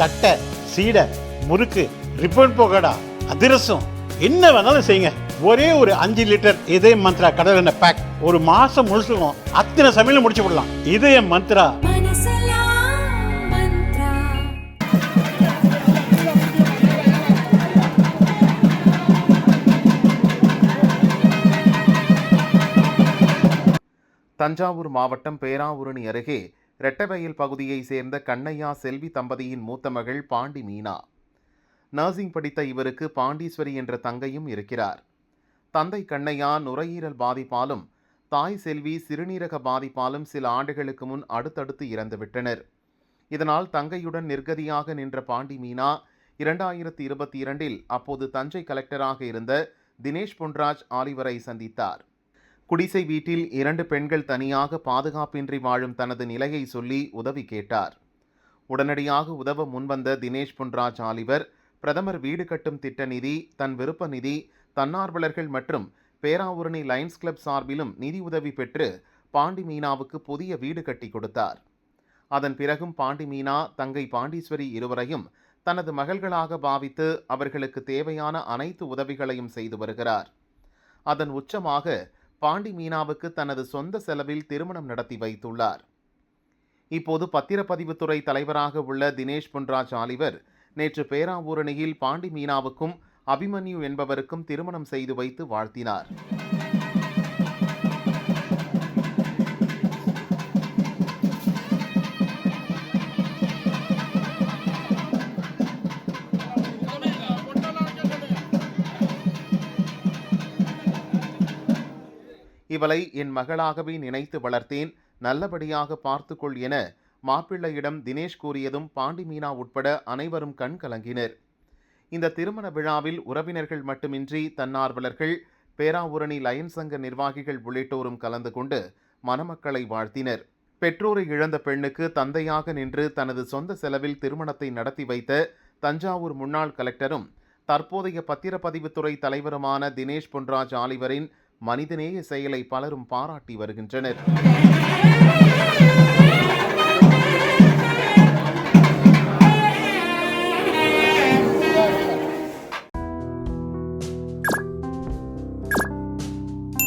தட்டை, சீடை, முறுக்கு, ரிப்பன் பக்கோடா, அதிரசம், என்ன வேணாலும் செய்யுங்க. ஒரே ஒரு 5 லிட்டர் இதய மந்த்ரா கடல் எண்ணெய் பேக் ஒரு மாசம் முழுசுக்கும் அத்தனை சமையல முடிச்சு விடலாம். இதய மந்த்ரா. தஞ்சாவூர் மாவட்டம் பேராவூரணி அருகே ரெட்டவயல் பகுதியை சேர்ந்த கண்ணையா செல்வி தம்பதியின் மூத்த மகள் பாண்டி மீனா. நர்சிங் படித்த இவருக்கு பாண்டீஸ்வரி என்ற தங்கையும் இருக்கிறார். தந்தை கண்ணையா நுரையீரல் பாதிப்பாலும் தாய் செல்வி சிறுநீரக பாதிப்பாலும் சில ஆண்டுகளுக்கு முன் அடுத்தடுத்து இறந்துவிட்டனர். இதனால் தங்கையுடன் நிர்கதியாக நின்ற பாண்டி மீனா 2022 அப்போது தஞ்சை கலெக்டராக இருந்த தினேஷ் பொன்ராஜ் ஆலிவரை சந்தித்தார். குடிசை வீட்டில் 2 பெண்கள் தனியாக பாதுகாப்பின்றி வாழும் தனது நிலையை சொல்லி உதவி கேட்டார். உடனடியாக உதவ முன்வந்த தினேஷ் பொன்ராஜ் ஆலிவர் பிரதமர் வீடு கட்டும் திட்ட நிதி, தன் விருப்ப நிதி, தன்னார்வலர்கள் மற்றும் பேராவூரணி லயன்ஸ் கிளப் சார்பிலும் நிதி உதவி பெற்று பாண்டி மீனாவுக்கு புதிய வீடு கட்டி கொடுத்தார். அதன் பிறகும் பாண்டி மீனா தங்கை பாண்டீஸ்வரி இருவரையும் தனது மகள்களாக பாவித்து அவர்களுக்கு தேவையான அனைத்து உதவிகளையும் செய்து வருகிறார். அதன் உச்சமாக பாண்டி மீனாவுக்கு தனது சொந்த செலவில் திருமணம் நடத்தி வைத்துள்ளார். இப்போது பத்திரப்பதிவுத்துறை தலைவராக உள்ள தினேஷ் பொன்ராஜ் ஆலிவர் நேற்று பேராவூரணியில் பாண்டி மீனாவுக்கும் அபிமன்யு என்பவருக்கும் திருமணம் செய்து வைத்து வாழ்த்தினார். இவளை என் மகளாகவே நினைத்து வளர்த்தேன், நல்லபடியாக பார்த்துக்கொள் என மாப்பிள்ளையிடம் தினேஷ் கூறியதும் பாண்டி மீனா உட்பட அனைவரும் கண் கலங்கினர். இந்த திருமண விழாவில் உறவினர்கள் மட்டுமின்றி தன்னார்வலர்கள், பேராவூரணி லயன்ஸ் சங்க நிர்வாகிகள் உள்ளிட்டோரும் கலந்து கொண்டு மணமக்களை வாழ்த்தினர். பெற்றோரை இழந்த பெண்ணுக்கு தந்தையாக நின்று தனது சொந்த செலவில் திருமணத்தை நடத்தி வைத்த தஞ்சாவூர் முன்னாள் கலெக்டரும் தற்போதைய பத்திரப்பதிவுத்துறை தலைவருமான தினேஷ் பொன்ராஜ் ஆலிவரின் மனிதநேய செயலை பலரும் பாராட்டி வருகின்றனர்.